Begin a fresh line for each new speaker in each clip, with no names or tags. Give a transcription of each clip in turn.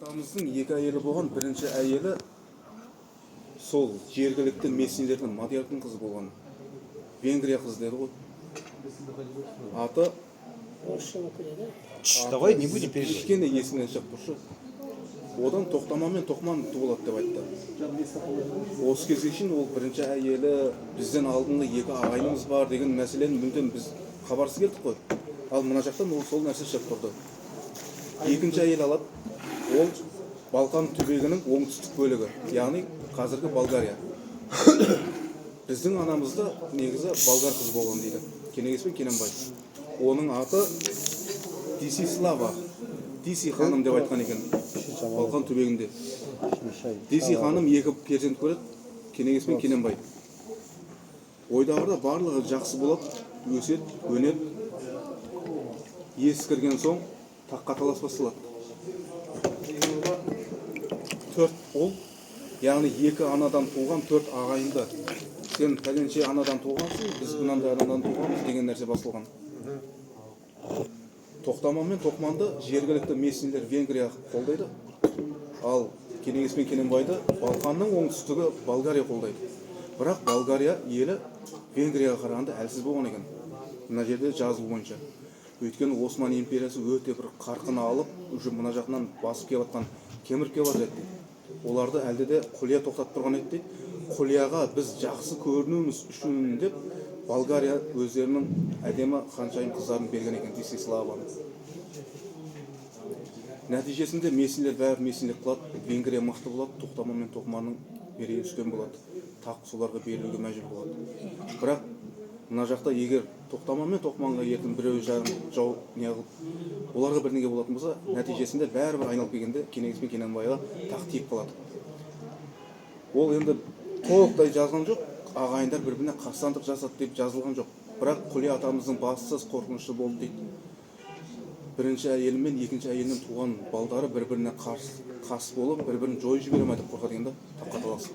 Атамыздың екі әйелі болған, бірінші әйелі сол жергілікті мессилердің мадиярдың қызы болған. Венгрия қызы деді ғой. Аты
Давай не будем переживать.
кішкене есімнен шығып тұршы. Одан Тоқтама мен Тоқман туылады деп айтты. Осы кезге шейін ол бірінші әйелі, бізден алдыңғы екі ағайынымыз бар деген мәселені мүлдем біз хабарсыз келдік қой. Ал мына жақтан ол сол нәрсе шығып тұрды. Екінші әйел алады, ол Балқан түбегінің оңтүстік бөлігі, яғни қазіргі Болгария. Біздің анамызда негізі болгар қыз болған дейді. Кенегеспен Кененбай. Оның аты Дисислава. Диси ханым деп айтқан екен. Балқан түбегінде. Диси ханым екі перзент көреді, Кенегеспен Кененбай. Ойдағырда барлығы жақсы болады, өседі, өнеді. Есі кірген соң таққа талас басталады. Төрт ұл, яғни екі анадан туған төрт ағайынды. Сен пәленше анадан туғансың, біз мынандай анадан туғанбыз деген нәрсе басылған. Тоқтама мен Тоқманды жергілікті мессилер Венгрия қолдайды, ал Кенегес пен Кененбайды Балқанның оңтүстігі Болгария қолдайды. Бірақ Болгария елі Венгрияға қарағанда әлсіз болған екен. Мына жерде жазу бойынша. Өйткені Осман империясы өте бір қарқын алып, уже мына жағынан басып келіп жатқан, кеміріп келіп жатыр. Оларды әлде де Құлия тоқтатып тұрған еді дейді. Құлияға біз жақсы көрінуіміз үшін деп Болгария өздерінің әдемі ханшайым қыздарын берген екен, Дисиславаны. Нәтижесінде мессилер бәрі мессилер қылады, Венгрия мықты болады, Тоқтама мен Тоқманның берері үстем болады. Тақ соларға берілуге мәжбүр болады. Бірақ мына жақта егер Тоқтама мен Тоқманға ертең біреу жау неғылып, оларға бірдеңе болатын болса, нәтижесінде бәрібір айналып келгенде Кенегес пен Кененбайға тақ тиіп қалады. Ол енді толықтай жазған жоқ, ағайындар бір-біріне қастандық жасады деп жазылған жоқ. Бірақ Құлия атамыздың бассыз қорқынышты болды дейді. Бірінші әйелі мен екінші әйелінен туған балдары бір-біріне қас болып, бір-бірін жойып жібере ме деп қорқады екен да, таққа таласып.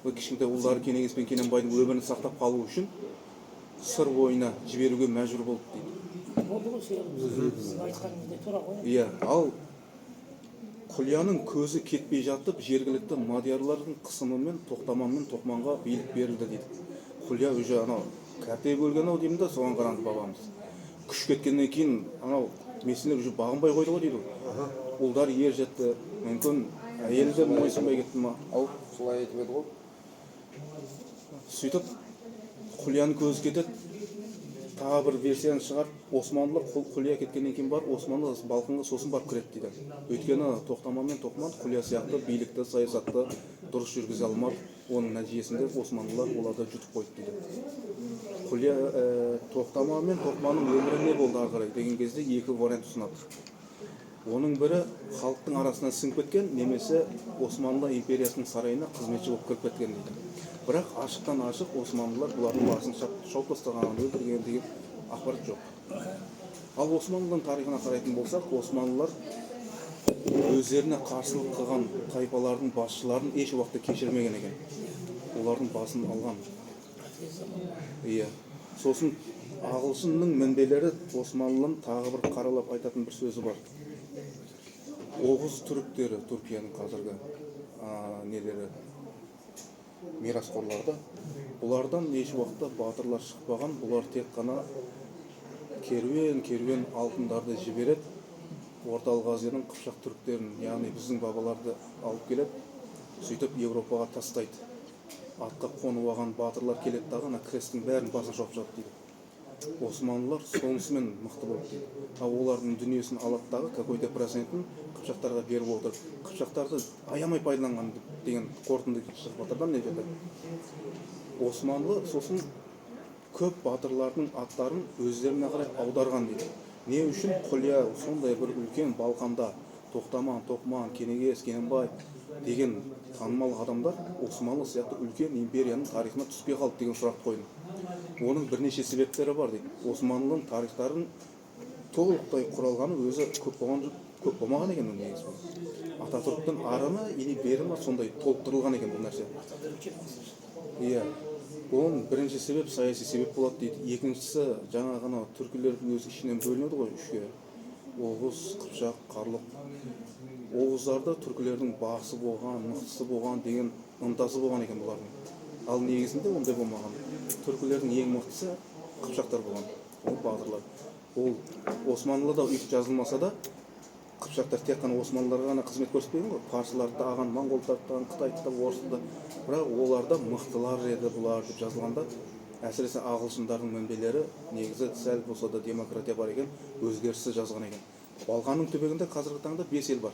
Кішкентай ұлдары Кенегес пен Кененбайдың өмірін сақтап қалу үшін сыр бойына жіберуге мәжбүр болды дейді.
Болды ғой сіз айтқаныңыздай тура ғой.
Иә, ал Құлияның көзі кетпей жатып, жергілікті мадиярлардың қысымымен Тоқтама мен Тоқманға билік берілді дейді. Құлия уже анау кәртей бөлген ау деймін да, соған қаранды бабамыз. Күш кеткеннен кейін анау мессилер уже бағынбай қойды ғой дейді. Ұлдар ер жетті, мүмкін әйелі де мойынсынбай кетті ма?
Ал солай айтып еді ғой.
Сөйтіп Құлияның көзі кетеді, тағы бір версияны шығарып, Османлылар Құлия кеткеннен кейін бар, Османлы Балқанға сосын барып кіреді дейді. Өйткені Тоқтама мен Тоқман Құлия сияқты билікті, саясатты дұрыс жүргізе алмады. Оның нәтижесінде Османлылар оларды жұтып қойды дейді. Құлия Тоқтама мен Тоқманның өмірі не болды ары қарай деген кезде екі вариант ұсынады. Оның бірі халықтың арасына сіңіп кеткен, немесе Османлы империясының сарайына қызметші болып кіріп кеткен дейді. Бірақ ашықтан ашық Османлылар бұлардың басын шауып тастағанын өлтірген деген ақпарат жоқ. Ал Османлының тарихына қарайтын болсақ, Османлылар өздеріне қарсылық қылған тайпалардың басшыларын еш уақытта кешірмеген екен. Олардың басын алған. Иә. Сосын ағылшынның мінбелері Османлының тағы бір қаралап айтатын бір сөзі бар. Оғыз түріктері, Түркияның қазіргі нелері, мирасқорларды, бұлардан еш уақытта батырлар шықпаған, бұлар тек қана керуен алтындарды жібереді, Орталық Азияның қыпшақ түріктерін, яғни біздің бабаларды алып келеді, сөйтіп Европаға тастайды. Атқа қонып алған батырлар келеді дағы, кресттің бәрін басын шауып жатады дейді. Османлылар сонысымен мықты болды дейді. Ал олардың дүниесін алады дағы, какой-то процентін қыпшақтарға беріп отыр. Қыпшақтарды аямай пайдаланған деген қорытынды шығып жатыр не жерде. Османлы сосын көп батырлардың аттарын өздеріне қарай аударған дейді. Не үшін Құлия сондай бір үлкен Балқанда Тоқтама, Тоқман, Кенегес, Кененбай деген танымал адамдар Османлы сияқты үлкен империяның тарихына түспей қалды деген сұрақ қойды. Оның бірнеше себептері бар дейді. Османлының тарихтарын толықтай құралғаны өзі көп болмаған екен негізі. Ататүріктің арымы или берімі сондай толықтырылған екен бұл нәрсе. Иә. Оның бірінші себеп саяси себеп болады дейді. Екіншісі жаңа ғана түркілердің өзі ішінен бөлінеді ғой үшке. Оғыз, Қыпшақ, Қарлық. оғыздарды түркілердің басы болған, мықтысы болған деген ынтасы болған екен бұлардың. Ал негізінде ондай болмаған. Түркілердің ең мықтысы қыпшақтар болған, ол батырлар. Ол Османлыда өйтіп жазылмаса да, қыпшақтар тек қана османлыларға ғана қызмет көрсетпеген ғой. Парсыларды тағаған, моңғолдарды тағаған, қытайды да, орысты да. Бірақ оларда мықтылар еді бұлар деп жазылғанда, әсіресе ағылшындардың мінбелері негізі сәл болса да демократия бар екен, өзгеріссіз жазған екен. Балқанның түбегінде қазіргі таңда 5 ел бар.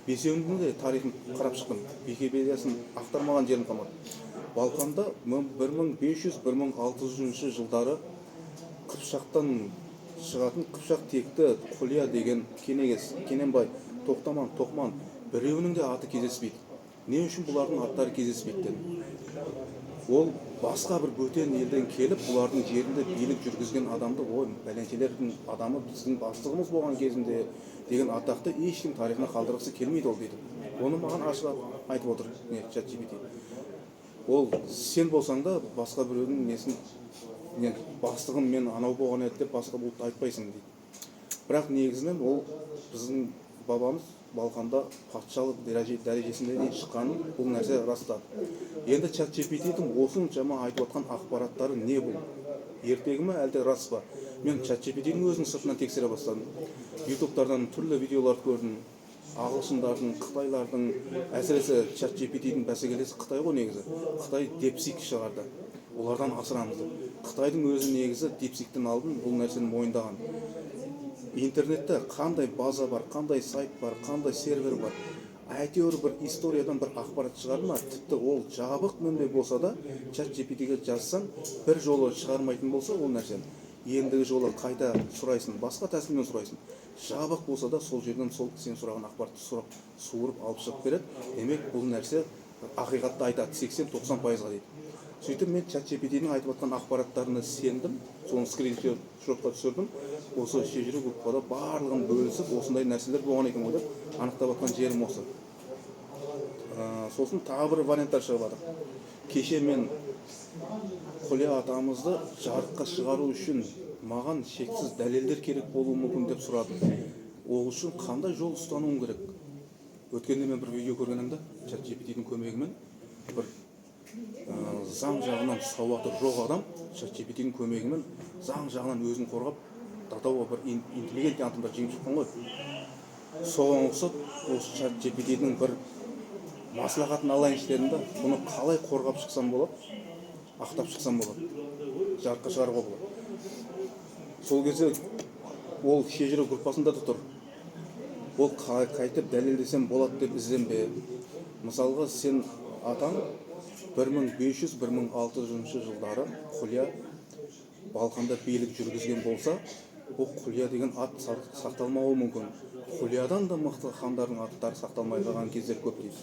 Бесеуінің де тарихын қарап шықтым. Википедиясын ақтармаған жерім қалмады. Балқанда 1500-1600 жылдары Қыпшақтан шығатын Қыпшақ текті Құлия деген Кенегес, Кененбай, Тоқтаман, Тоқман біреуінің де аты кездеспейді. Не үшін бұлардың аттары кездеспейді дедім. Ол басқа бір бөтен елден келіп, бұлардың жерінде билік жүргізген адамды, ой, бәленшелердің адамы біздің бастығымыз болған кезінде деген атақты ешкім тарихына қалдырғысы келмейді ол дейді. Оны маған ашық айтып отыр ChatGPT. Ол сен болсаң да басқа біреудің несін, бастығым мен анау болған еді деп басқа бұлтты айтпайсың дейді. Бірақ негізінен ол біздің бабамыз Балқанда патшалық дәрежесінде шыққанын бұл нәрсе растады. Енді ChatGPT-дің осыншама айтып отқан ақпараттары не бұл? Ертегі ме әлде рас па? Мен ChatGPT-дің өзінің сыртынан тексере бастадым. YouTube-тардан түрлі видеолар көрдім. Ағылшындардың, қытайлардың, әсіресе ChatGPT-дің бәсекелесі Қытай ғой негізі. Қытай DeepSeek шығарды. Олардан асырамыз деп. Қытайдың өзі негізі DeepSeek-тен алдын бұл нәрсені мойындаған. Интернетте қандай база бар, қандай сайт бар, қандай сервер бар, әйтеуір бір историядан бір ақпарат шығарды ма, тіпті ол жабық мүнде болса да, ChatGPT-ге жазсаң, бір жолы шығармайтын болса ол нәрсені, ендігі жолы қайта сұрайсың, басқа тәсілмен сұрайсың. Жабық болса да сол жерден сол сен сұраған ақпаратты суырып алып шығып береді. Демек бұл нәрсе ақиқатты айтады 80-90%-ға дейді. Сөйтіп мен ChatGPT-ның айтып отқан ақпараттарына сендім, соны скриншотқа түсірдім. Осы шежіре группада барлығын бөлісіп, осындай нәрселер болған екен ғой деп анықтап отқан жерім осы. Сосын тағы бір варианттар шығып жатыр. Кеше мен Құлия атамызды жарыққа шығару үшін маған шексіз дәлелдер керек болуы мүмкін деп сұрадым. Ол үшін қандай жол ұстануым керек? Өткенде мен бір видео көргенімде ChatGPT-дің көмегімен бір заң жағынан сауаты жоқ адам ChatGPT-дің көмегімен заң жағынан өзін қорғап татауға бір интеллигентный адамдар жеңіп шыққан ғой. Соған ұқсап, осы ChatGPT-дің бір маслихатын алайыншы дедім да, бұны қалай қорғап шықсам болады, ақтап шықсам болады, жарыққа шығаруға болады. Сол кезде ол шежіре группасында да тұр. Ол қайтып дәлелдесем болады деп ізденбе. Мысалға сен атаң 1500-1600 жылдары Құлия Балқанда билік жүргізген болса, бұл Құлия деген ат сақталмауы мүмкін. Құлиядан да мықты хандардың аттары сақталмай қалған кездер көп дейді.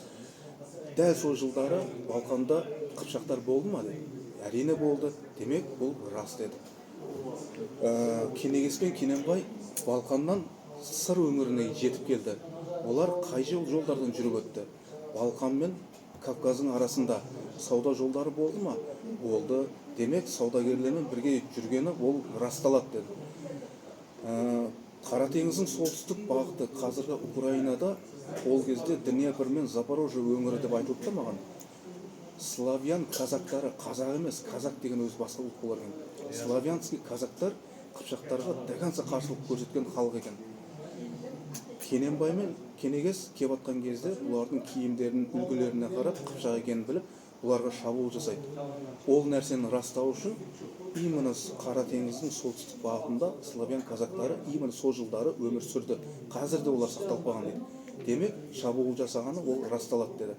Дәл сол жылдары Балқанда Қыпшақтар болды ма деді. Әрине болды. Демек бұл рас деді. Кенегес пен Кененбай Балқаннан Сыр өңіріне жетіп келді. Олар қай жолдардан жүріп өтті? Балқан мен Кавказдың арасында сауда жолдары болды ма? Болды. Демек саудагерлермен бірге жүргені ол расталады деді. Қара теңіздің солтүстік бағыты қазіргі Украинада ол кезде Днепр мен Запорожье өңірі деп айтылыпты маған. Славян казактары, қазақ емес, казак деген өзі басқа ұлт болар екен. Славянский казактар Қыпшақтарға дәганса қарсылық көрсеткен халық екен. Кененбай мен Кенегес кеп атқан кезде бұлардың киімдерінің үлгілеріне қарап Қыпшақ екенін біліп, бұларға шабуыл жасайды. Ол нәрсені растау үшін именно Қара теңіздің солтүстік бағытында славян казактары именно сол жылдары өмір сүрді. Қазір де олар сақталып қалған дейді. Демек, шабуыл жасағаны ол расталады деді.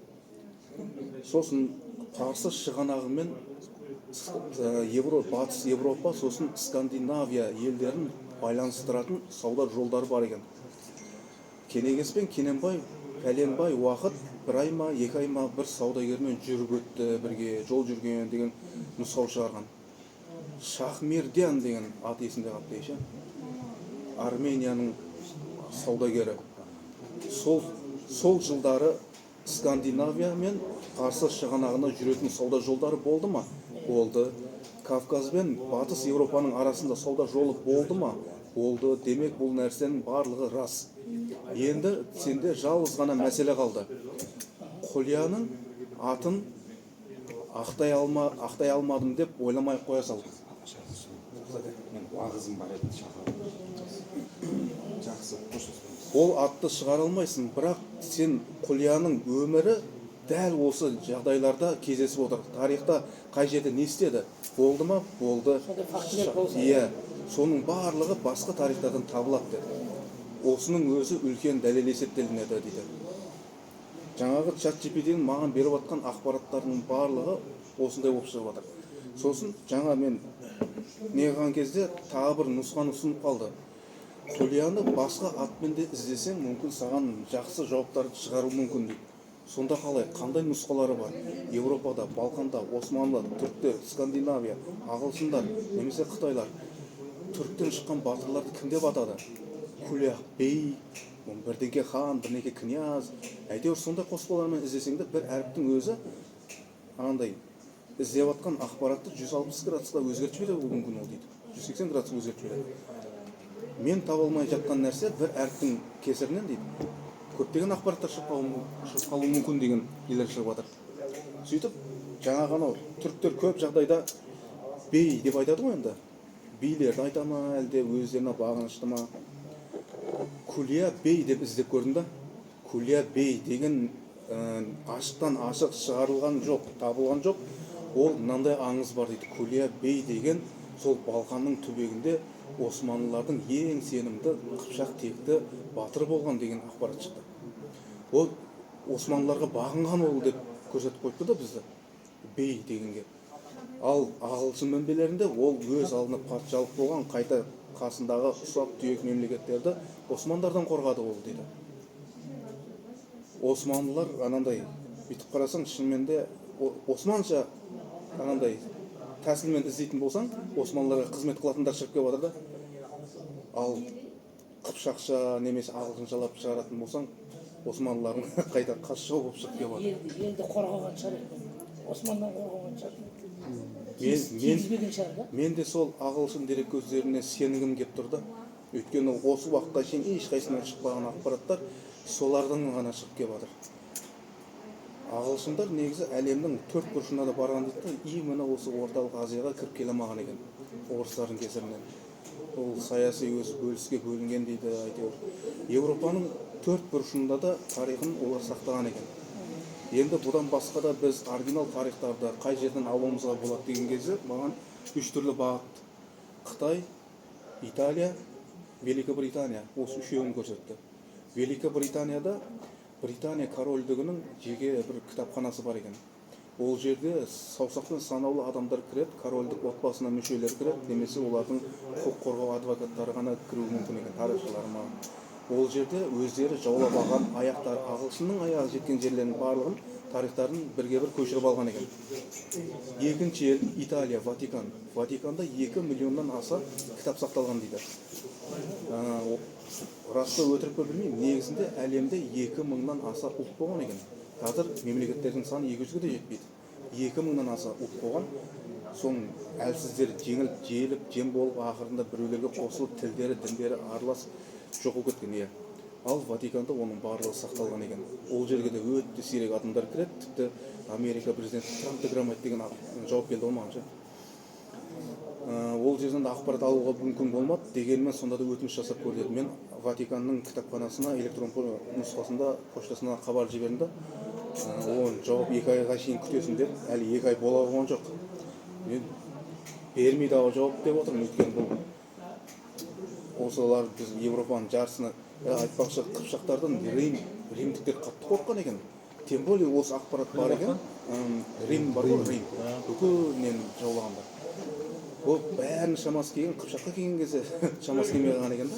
Сосын Парсы шығанағы мен батыс Европа, сосын Скандинавия елдерін байланыстыратын сауда жолдары бар екен. Кенегес пен Кененбай пәленбай уақыт бір ай ма, 2 ай ма бір саудагермен жүріп өтті, бірге жол жүрген деген нұсқау шығарған. Шахмерден деген ат есінде қалыпты еше. Арменияның саудагері. Сол жылдары Скандинавия мен Парсы шығанағында жүретін сауда жолдары болды ма? Болды. Кавказ бен Батыс Европаның арасында сауда жолы болды ма? болды. Демек бұл нәрсенің барлығы рас. Енді сенде жалғыз ғана мәселе қалды. Құлияның атын ақтай алмадым деп ойламай қоя сал.
Мен уағызым бар еді шақырып. Жақсы, қоштасамыз.
Ол атты шығара алмайсың, бірақ сен Құлияның өмірі дәл осы жағдайларда кездесіп отыр. Тарихта қай жерде не істеді? Болды ма? Болды.
Сондай фактілер болса.
Иә, соның барлығы басқа тарихтардан табылады деді. Осының өзі үлкен дәлел есептелінеді дейді. Жаңағы ChatGPT-дің маған беріп жатқан ақпараттардың барлығы осындай болып шығып жатыр. Сосын жаңа мен не қылған кезде тағы бір нұсқаны ұсынып қалды. Құлияны басқа атпен де іздесең, мүмкін саған жақсы жауаптарды шығару мүмкін дейді. Сонда қалай, қандай нұсқалары бар? Еуропада, Балқанда, Османлы, түріктер, Скандинавия, ағылшындар, немесе қытайлар. Түріктен шыққан батырларды кім деп атады? Құлия бей, бірдеңке хан, бірдеңке князь. Әйтеуір сондай қоспалармен іздесеңде бір әріптің өзі андай іздеп жатқан ақпаратты 160 градусқа өзгертіп жібереді мүмкін ол дейді. 180 градусқа өзгертіп жібереді. Мен таба алмай жатқан нәрсе бір әріптің кесірінен дейді. Көптеген ақпараттар шығып қалуы мүмкін деген нелер шығып жатыр. Сөйтіп, жаңа ғана түріктер көп жағдайда бей деп айтады ғой енді. Билерді айта ма, әлде өздеріне бағынышты ма? Құлия бей деп іздеп көрдім да. Құлия бей деген ашықтан ашық шығарылған жоқ, табылған жоқ. Ол мынандай аңыз бар дейді. Құлия бей деген сол Балқанның түбегінде Османлылардың ең сенімді қыпшақ текті батыр болған деген ақпарат шықты. Ол Османлыларға бағынған ол деп көрсетіп қойыпты да бізді бей дегенге. Ал ағылшын мінбелерінде ол өз алдына патшалық болған, қайта қасындағы ұсақ түйек мемлекеттерді Османдардан қорғады ол дейді. Османлылар анандай бүйтіп қарасаң, шынымен де османша анандай тәсілмен іздейтін болсаң, Османлыларға қызмет қылатындар шығып келіп жатыр да. Ал қыпшақша немесе ағылшыншалап шығаратын болсаң, Османлылардың қайта қарсы жау болып шығып келіп жатыр.
Елді қорғаған шығар. Османнан қорғаған шығар.
Мен
шығар да.
Мен де сол ағылшын дереккөздеріне сенгім келіп тұр да. Өйткені осы уақытқа шейін ешқайсысынан шықпаған ақпараттар солардан ғана шығып келіп жатыр. Ағылшындар негізі әлемнің төрт бұрышына да барған дейді, именно осы орталық Азияға кіріп келе алмаған екен, орыстардың кесірінен. Ол саяси өз бөліске бөлінген дейді, әйтеуір. Еуропаның төрт бұрышында да тарихын олар сақтаған екен. Енді бұдан басқа да біз оригинал тарихтарды қай жерден алуымызға болады деген кезде маған үш түрлі бағыт: Қытай, Италия, Великобритания, осы үшеуін көрсетті. Великобританияда Британия корольдігінің жеке бір кітапханасы бар екен. Ол жерде саусақпен санаулы адамдар кіреді, корольдік отбасына мүшелер кіреді, немесе олардың құқық қорғау адвокаттары ғана кіруі мүмкін екен, тарихшылар ма. Ол жерде өздері жаулап алған аяқтар, ағылшынның аяғы жеткен жерлерінің барлығын тарихтарын бірге бір көшіріп алған екен. Екінші ел Италия, Ватикан. Ватиканда 2 миллионнан аса кітап сақталған дейді. Расты өтірік пе білмеймін, негізінде әлемде 2 мыңнан аса ұлт болған екен. Қазір мемлекеттердің саны 200-ге де жетпейді. 2 мыңнан аса ұлт болған. Соның әлсіздері жеңіліп, желіп, жем болып, ақырында біреулерге қосылып, тілдері, діндері аралас жоқ болып кеткен. Ал Ватиканда оның барлығы сақталған екен. Ол жерге де өте сирек адамдар кіреді, тіпті Америка президенті Трампты кірамайды деген жауап келді маған. Ол жерден де ақпарат алуға мүмкін болмады, дегенмен сонда да өтініш жасап көрдім. Мен Ватиканның кітапханасына электрон нұсқасында поштасына хабар жібердім да, оның жауап 2 айға шейін күтесің деп, әлі 2 ай бола қойған жоқ. Мен бермейді ау жауап деп отырмын, өйткені бұл осылар біз Европаның жарысына айтпақшы қыпшақтардан римдіктер қатты қорыққан екен. Тем более осы ақпарат бар екен, Рим бар ғой, Рим бүкілінен жаулағандар. Ол бәрін шамасы келген, қыпшаққа келген кезде шамасы келмей қалған екен да.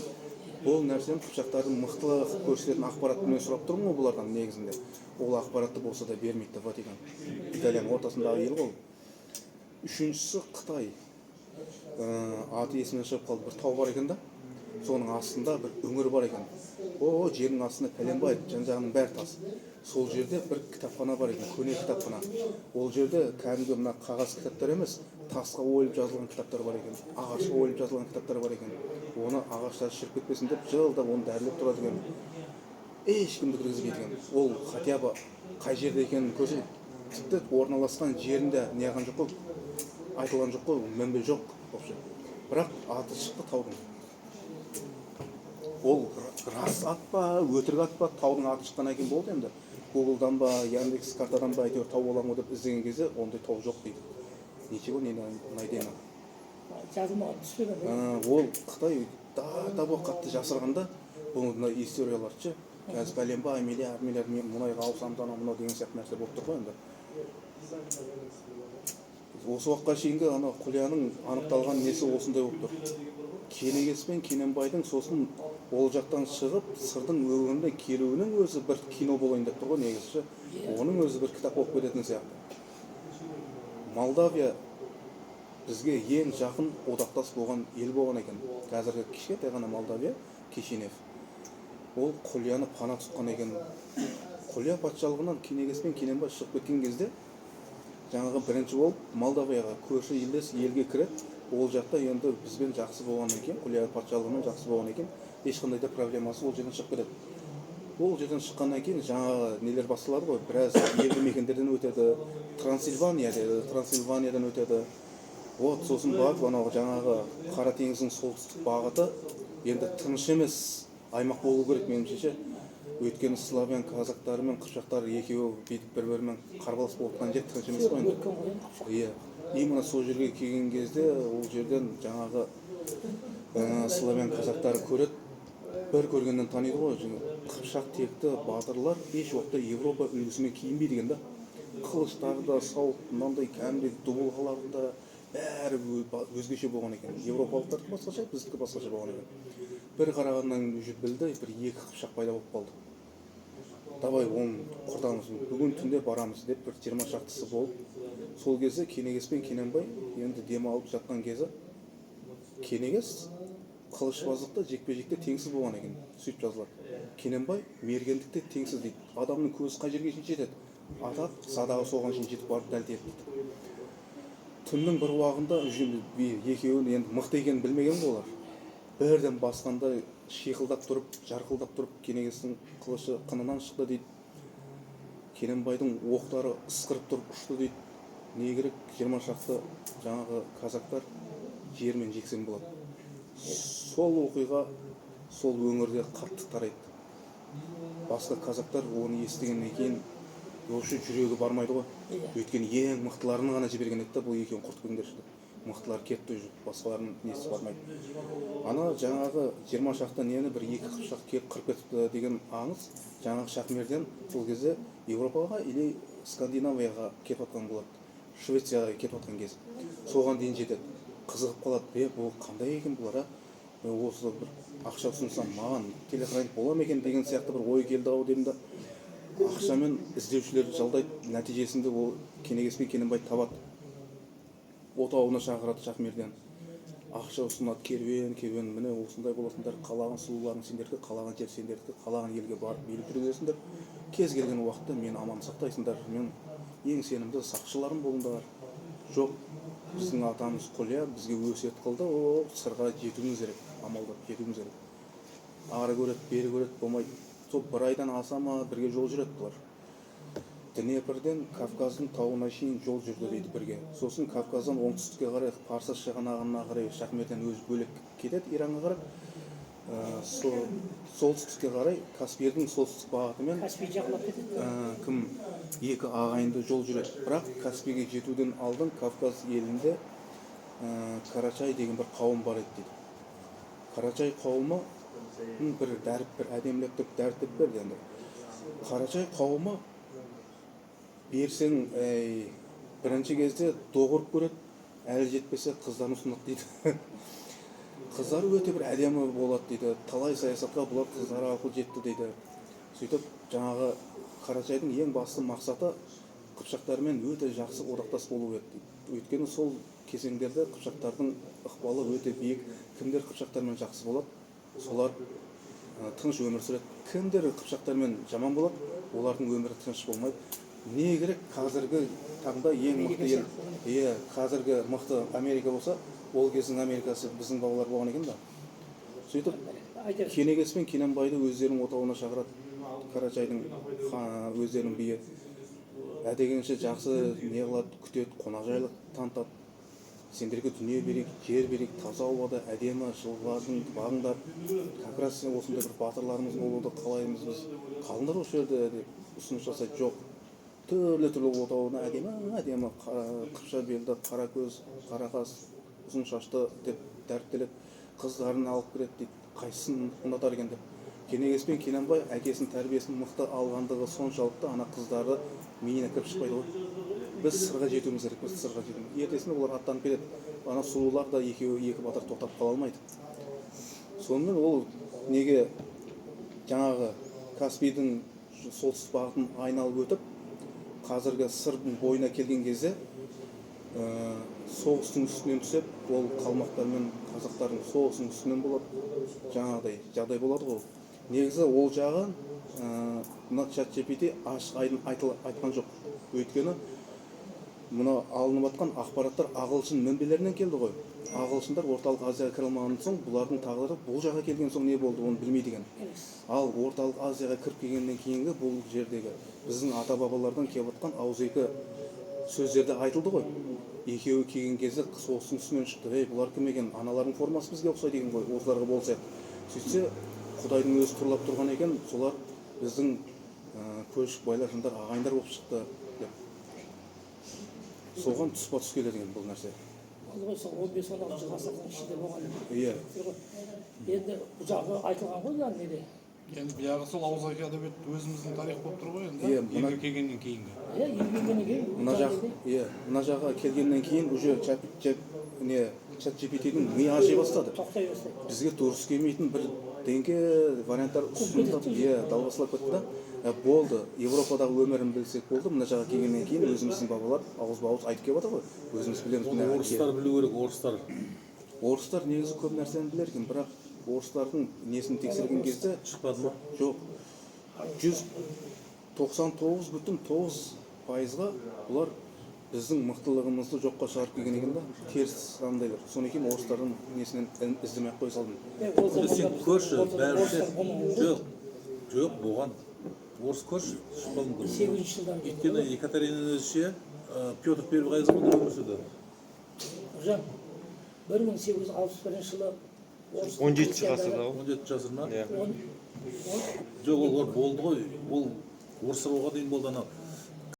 Ол нәрсені қыпшақтардың мықтылық көрсететін ақпаратымен сұрап тұрмын ғой бұлардан негізінде. Ол ақпаратты болса да бермейді Ватикан. Италияның ортасындағы ел ғой. Үшіншісі Қытай. Аты есімнен шығып қалды, бір тау бар екен да. Соның астында бір өңір бар екен. Жердің астында пәленбай, жан-жағының бәрі тас. Сол жерде бір кітапхана бар екен, көне кітапхана. Ол жерде кәдімгі мына қағаз кітаптар емес, тасқа ойылып жазылған кітаптар бар екен, ағашқа ойылып жазылған кітаптар бар екен. оны ағаштар шіріп кетпесін деп жылда оны дәрілеп тұрады екен. Ешкімді кіргізбейді екен. Ол хотя бы қай жерде екенін көрсе, тіпті орналасқан жерінде не қылған жоқ қой, айтылған жоқ қой, мінбе жоқ вообще. Бірақ аты шықты таудың. Ол рас ат па, өтірік ат па, таудың аты шыққаннан кейін болды енді. Гуглдан ба, Яндекс картадан ба әйтеуір тау боламын деп іздеген кезде ондай тау жоқ дейді. Ничего не найдено.
жазылмаған түспеген.
Ол Қытай дабы қатты жасырғанда бұл историялар ше. Қазір пәленбай миллиард мұнайға алсам да мынау деген сияқты нәрсе болып тұр ғой енді. Осы уақытқа шейінгі ана құлияның анықталған несі осындай болып тұр. Кенегес пен Кененбайдың сосын ол жақтан шығып сырдың өңіріне келуінің өзі бір кино болайын деп тұр ғой негізі. Оның өзі бір кітап болып кететін сияқты. Молдавия бізге ең жақын одақтас болған ел болған екен. Қазіргі кішкентай ғана Молдавия, Кишинев. Ол құлияны пана тұтқан екен. Құлия патшалығынан Кенегес пен Кененбай шығып кеткен кезде жаңағы бірінші болып Молдавияға көрші елдес елге кіреді. Ол жақта енді бізбен жақсы болған екен, құлия патшалығымен жақсы болған екен. Ешқандай да проблемасы ол жерден шығып кетеді. Ол жерден шыққаннан кейін жаңағы нелер басталады ғой, біраз елді мекендерден өтеді, Трансильваниядан өтеді. Вот сосын барып анау жаңағы Қара теңіздің солтүстік бағыты енді тыныш емес аймақ болу керек меніңше ше. Өйткені славян казактары мен қыпшақтар екеуі бүйтіп бір-бірімен қарбалас болып жатқан жер тыныш емес қой енді. Иә. Именно сол жерге келген кезде ол жерден жаңағы славян казактары көреді. Бір көргеннен таниды ғой. Қыпшақ текті батырлар еш уақытта Европа үлгісімен киінбейді деген да. Қылыштары да сау, мынандай кәдімгідей дубылғалары да бәрі өзгеше болған екен. Европалықтардікі басқаша, біздікі басқаша болған екен. Бір қарағаннан білді, бір екі қыпшақ пайда болып қалды. Давай оны құртамыз, бүгін түнде барамыз деп бір 20 шақтысы болып. Сол кезде Кенегес пен Кененбай енді дем алып жатқан кезі Кенегес қылышбаздықта жекпе-жекте теңсіз болған екен, сөйтіп жазылады. Кененбай мергендікте теңсіз дейді. Адамның көзі қай жерге жетеді? Атап, садағы соған шейін жетіп барып дәлдеп дейді. Түннің бір уағында екеуін енді мықты екенін білмеген болар. Бірден басқанда шиқылдап тұрып, жарқылдап тұрып, Кенегестің қылышы қынынан шықты дейді. Кененбайдың оқтары ысқырып тұрып ұшты дейді. Не керек 20 шақты жаңағы казактар жермен жексен болады. Сол оқиға сол өңірде қатты тарайды. Басқа казактар оны естігеннен кейін вообще жүрегі бармайды ғой. Өйткені ең мықтыларын ғана жіберген еді, бұл екеуін құртып кетіңдерші. Мықтылар кетті, басқаларының несі бармайды. Ана жаңағы 20 шақты нені бір екі қыпшақ келіп қырып кетіпті деген аңыз жаңағы Шахмерден сол кезде Европаға или Скандинавияға кетіп жатқан болады. Швецияға кетіп жатқан кез. Соған дейін жетеді. Қызығып қалады. Бұл қандай екен бұлар, осы бір ақша ұсынсам маған телехранитель бола ма екен деген сияқты бір ой келді ау дедім да. Ақшамен іздеушілерді жалдайды. Нәтижесінде ол Кенегес пен Кененбай табады. Отауына шақырады Шахмерден. Ақша ұсынады, керуен, міне осындай боласыңдар, қалаған сұлуларың сендерді, қалаған жер сендерді, қалаған елге барып билік жүргізесіңдер. Кез келген уақытта мен аман сақтайсыңдар. Мен ең сенімді сақшыларым болыңдар. Жоқ, біздің атамыз құлия бізге өсиет қылды, сырға жетуіміз керек, амалдап жетуіміз керек. Ары көреді, бері көреді, болмайды. Сол бір айдан аса ма бірге жол жүреді бұлар. Днепрден Кавказдың тауына шейін жол жүрді дейді бірге. Сосын Кавказдан оңтүстікке қарай, Парсы шығанағына қарай Шахмерден өзі бөлек кетеді Иранға қарай. Солтүстікке қарай Каспийдің солтүстік бағытымен
Каспий жағалап кетеді.
Екі ағайынды жол жүреді. Бірақ Каспийге жетуден алдын Кавказ елінде Карачай деген бір қауым бар еді дейді. Карачай қауымы бір дәріп, бір әдемілеп тұрып дәріптеп берді енді. Карачай қауымы берсең бірінші кезде доғырып көреді, әлі жетпесе қыздарын ұсынады дейді. Қыздары өте бір әдемі болады дейді. Талай саясатқа бұлар қыздары арқылы жетті дейді. Сөйтіп жаңағы Карачайдың ең басты мақсаты қыпшақтармен өте жақсы одақтас болу еді. Өйткені сол кезеңдерде қыпшақтардың ықпалы өте биік. Кімдер қыпшақтармен жақсы болады, солар тыныш өмір сүреді. Кімдер қыпшақтармен жаман болады, олардың өмірі тыныш болмайды. Не керек қазіргі таңда ең мықты ел, қазіргі мықты Америка болса, ол кездің Америкасы біздің бабалар болған екен да. сөйтіп
Айтайық.
Кенегес пен Кененбайды өздерінің отауына шақырады. Карачайдың өздерінің биі әдегенше жақсы не қылады, күтеді, қонақжайлық танытады. Сендерге дүние берейік, жер берейік, таза ауада әдемі жылғардың бағыңдар. Как раз осындай бір батырларымыз болуды қалаймыз біз. Қалыңдар осы жерде деп ұсыныс жасайды. Жоқ. Түрлі отауына әдемі қыпша белді, қара көз, қара қас, ұзын шашты деп дәріптеледі. Қыздарын алып кіреді дейді. Қайсысын ұнатар екен деп. Кенегес пен Кененбай әкесінің тәрбиесін мықты алғандығы соншалықты ана қыздары миына кіріп шықпайды ғой. Біз сырға жетуіміз керек, біз сырға жетуіміз. Ертесінде олар аттанып келеді. Ана сұлулар да екі батыр тоқтап қала алмайды. Сонымен ол неге жаңағы Каспийдің солтүстік бағытын айналып өтіп, қазіргі сырдың бойына келген кезде соғыстың үстінен түсіп, ол қалмақтар мен қазақтардың соғысының үстінен болады. Жаңағыдай жағдай болады ғой. Негізі ол жағы мына ChatGPT ашық айдын айтқан жоқ. Өйткені мына алынып жатқан ақпараттар ағылшын мінбелерінен келді ғой. Ағылшындар орталық Азияға кіре алмаған соң, бұлардың тағдыры бұл жаққа келген соң не болды, оны білмейді екен. Ал орталық Азияға кіріп келгеннен кейінгі бұл жердегі біздің ата-бабалардан келіп жатқан ауызекі сөздерде айтылды ғой. Екеуі келген кезде соғыстың үстінен шықты. Ей, бұлар кім екен? Аналардың формасы бізге ұқсайды екен ғой, осыларға болса. Сөйтсе, Құдайдың өзі тұрлап тұрған екен, солар біздің көшік байлар жындар ағайындар болып шықты деп. Соған тұспа-тұс келеді екен бұл нәрсе.
Ол ғой сол 15-16 ғасырдың ішінде болған.
Иә.
Енді бұл жағы айтылған ғой яғни неде.
Енді бұяғы сол ауызекі әдебиет өзіміздің тарих болып тұр ғой енді.
Иә,
Елге келгеннен кейінгі.
Иә, елге келгеннен кейін.
Мына жаққа келгеннен кейін уже ChatGPT-дің ми аши бастады.
Тоқтай бастайды.
Бізге дұрыс келмейтін бір денге варианттар ұсынылып, далбасалап кетті да. Болды, Европадағы өмірін білсек болды. Мына жаққа келгеннен кейін өзіміздің бабалар ауызба-ауыз айтып келіп жатыр ғой. Өзіміз білеміз.
Орыстар білу керек, орыстар.
Орыстар негізі көп нәрсені білер екен, бірақ орыстардың несін тексерген кезде
Шықпады ма?
жоқ. 199,9%-ға бұлар біздің мықтылығымызды жоққа шығарып келген екен да, теріс андайлар. Содан кейін орыстардың несінен іздемей қой салдым.
Сен көрші, бәрі жоқ, болған. Орыс көрші, шықпады мүмкін.
8-ші жылдан
Өйткені Екатерина өзіше Петр Первый қай заманда өмір сүрді?
Жан 1861 жылы
17 ғасырда ғой.
17 жасыр ма?
Иә.
Жоқ, ол болды ғой. Ол орыстар оған дейін болды анау.